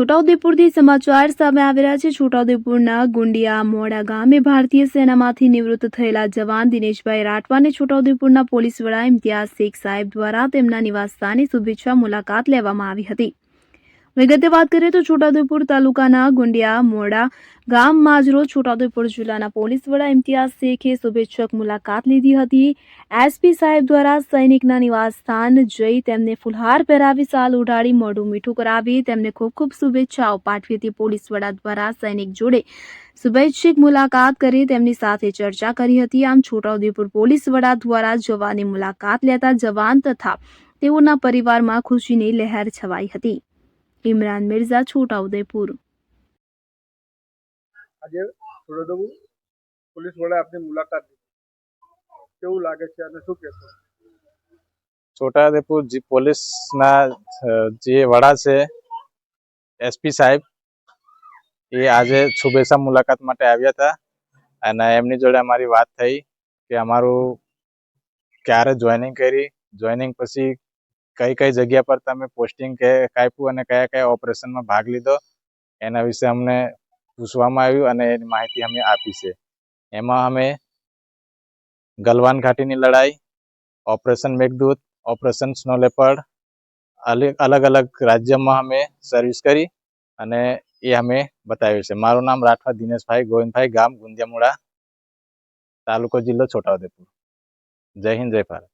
છોટાઉદેપુરથી સમાચાર સામે આવી રહ્યા છે। છોટાઉદેપુરના ગુંડિયા મોડા ગામે ભારતીય સેનામાંથી નિવૃત્ત થયેલા જવાન દિનેશભાઈ રાઠવાને છોટાઉદેપુરના પોલીસ વડા ઇમ્તિયાઝ શેખ સાહેબ દ્વારા તેમના નિવાસસ્થાને શુભેચ્છા મુલાકાત લેવામાં આવી હતી। વિગતે વાત કરીએ તો છોટાઉદેપુર તાલુકાના ગુંડિયા મોડા ગામમાં આજરોજ છોટાઉદેપુર જિલ્લાના પોલીસ વડા ઇમ્તિયાઝ શેખે શુભેચ્છક મુલાકાત લીધી હતી। એસપી સાહેબ દ્વારા સૈનિકના નિવાસસ્થાન જઈ તેમને ફુલહાર પહેરાવી શાલ ઉડાડી મોઢું મીઠું કરાવી તેમને ખૂબ ખૂબ શુભેચ્છાઓ પાઠવી હતી। પોલીસ વડા દ્વારા સૈનિક જોડે શુભેચ્છિક મુલાકાત કરી તેમની સાથે ચર્ચા કરી હતી। આમ છોટાઉદેપુર પોલીસ વડા દ્વારા જવાનની મુલાકાત લેતા જવાન તથા તેઓના પરિવારમાં ખુશીની લહેર છવાઈ હતી। ઇમરાન મિર્ઝા, છોટાઉદેપુર। આજે છોટાઉદેપુર પોલીસ વડા આપની મુલાકાત કેવું લાગે છે અને શું કહેશો? છોટાઉદેપુર પોલીસના જે વડા છે એસપી સાહેબ એ આજે શુભેચ્છા મુલાકાત માટે આવ્યા હતા અને એમની જોડે અમારી વાત થઈ કે અમારું ક્યારે જોઈનિંગ કરી, જોઈનિંગ પછી કઈ કઈ જગ્યા પર તમે પોસ્ટિંગ કે કાપ્યું અને કયા કયા ઓપરેશનમાં ભાગ લીધો એના વિશે અમને પૂછવામાં આવ્યું અને એની માહિતી અમે આપી છે। એમાં અમે ગલવાન ઘાટીની લડાઈ, operation Meghdoot, operation snow leopard, અલગ અલગ રાજ્યમાં અમે સર્વિસ કરી અને એ અમે બતાવ્યું છે। મારું નામ રાઠવા દિનેશભાઈ ગોવિંદભાઈ, ગામ ગુંદિયામોડા, તાલુકો જિલ્લો છોટાઉદેપુર। જય હિન્દ, જય ભારત।